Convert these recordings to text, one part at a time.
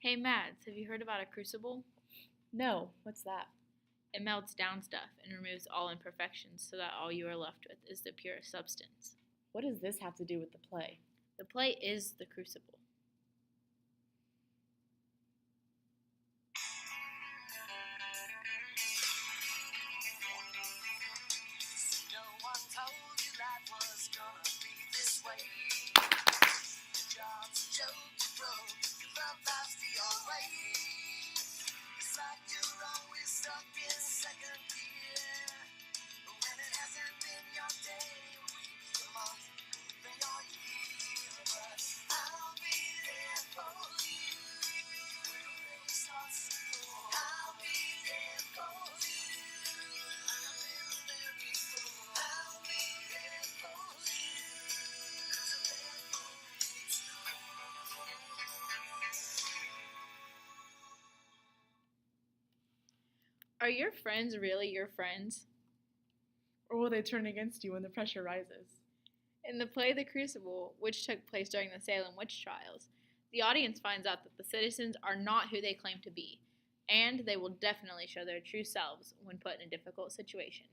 Hey Mads, have you heard about a crucible? No, what's that? It melts down stuff and removes all imperfections so that all you are left with is the purest substance. What does this have to do with the play? The play is the crucible. No one told you life was gonna be this way. Your job's a joke, you broke, your love life's the old way. It's like you're always stuck in second gear. But when it hasn't been your day, week, your month, even your year. But I'll be there for you. When it starts to pour, I'll be there for you. I've been there before. I'll be there for you. 'Cause I'm there for you too. Are your friends really your friends? Or will they turn against you when the pressure rises? In the play The Crucible, which took place during the Salem witch trials, the audience finds out that the citizens are not who they claim to be, and they will definitely show their true selves when put in a difficult situation.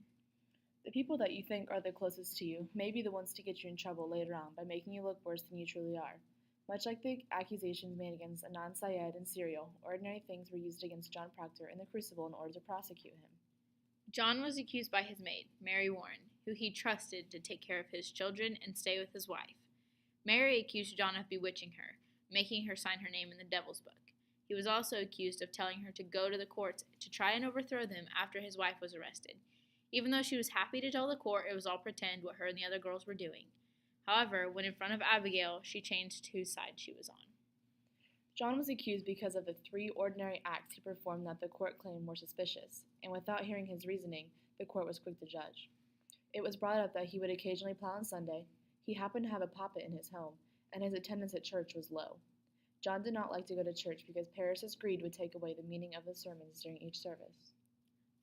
The people that you think are the closest to you may be the ones to get you in trouble later on by making you look worse than you truly are. Much like the accusations made against Anand Syed and Serial, ordinary things were used against John Proctor in the Crucible in order to prosecute him. John was accused by his maid, Mary Warren, who he trusted to take care of his children and stay with his wife. Mary accused John of bewitching her, making her sign her name in the devil's book. He was also accused of telling her to go to the courts to try and overthrow them after his wife was arrested. Even though she was happy to tell the court, it was all pretend what her and the other girls were doing. However, when in front of Abigail, she changed whose side she was on. John was accused because of the 3 ordinary acts he performed that the court claimed were suspicious, and without hearing his reasoning, the court was quick to judge. It was brought up that he would occasionally plow on Sunday, he happened to have a puppet in his home, and his attendance at church was low. John did not like to go to church because Paris's greed would take away the meaning of the sermons during each service.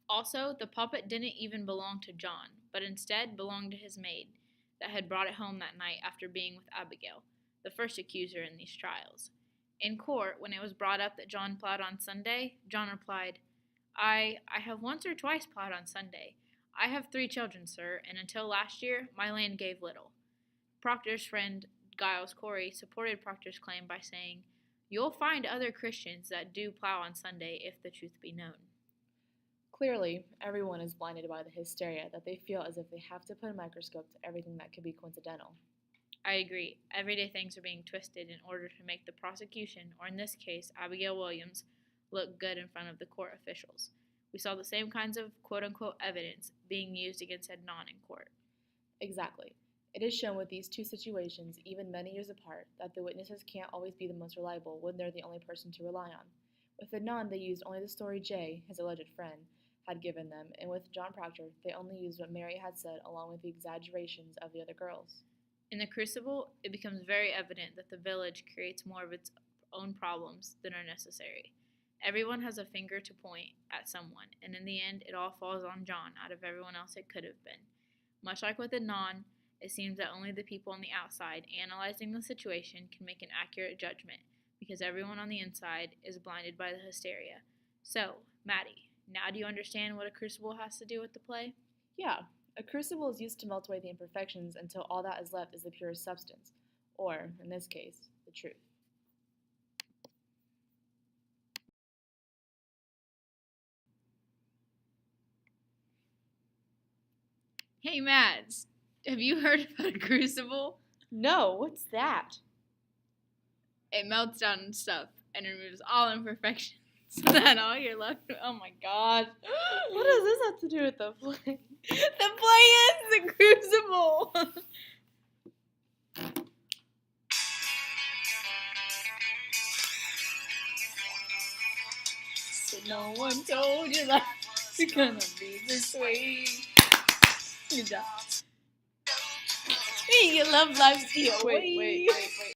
Also, the puppet didn't even belong to John, but instead belonged to his maid that had brought it home that night after being with Abigail, the first accuser in these trials. In court, when it was brought up that John plowed on Sunday, John replied, I have once or twice plowed on Sunday. I have 3 children, sir, and until last year, my land gave little. Proctor's friend, Giles Corey, supported Proctor's claim by saying, You'll find other Christians that do plow on Sunday if the truth be known. Clearly, everyone is blinded by the hysteria that they feel as if they have to put a microscope to everything that could be coincidental. I agree. Everyday things are being twisted in order to make the prosecution, or in this case, Abigail Williams, look good in front of the court officials. We saw the same kinds of quote-unquote evidence being used against Adnan in court. Exactly. It is shown with these 2 situations, even many years apart, that the witnesses can't always be the most reliable when they're the only person to rely on. With Adnan, they used only the story Jay, his alleged friend, had given them, and with John Proctor, they only used what Mary had said along with the exaggerations of the other girls. In the Crucible, it becomes very evident that the village creates more of its own problems than are necessary. Everyone has a finger to point at someone, and in the end, it all falls on John out of everyone else it could have been. Much like with Adnan, it seems that only the people on the outside analyzing the situation can make an accurate judgment, because everyone on the inside is blinded by the hysteria. So, Maddie, now do you understand what a crucible has to do with the play? Yeah, a crucible is used to melt away the imperfections until all that is left is the purest substance, or, in this case, the truth. Hey Mads, have you heard about a crucible? No, what's that? It melts down stuff and removes all imperfections so that all you're left with. Oh my god. What does this have to do with the play? The play is the crucible. So no one told you life was gonna be this way. Your love life's the way. Wait.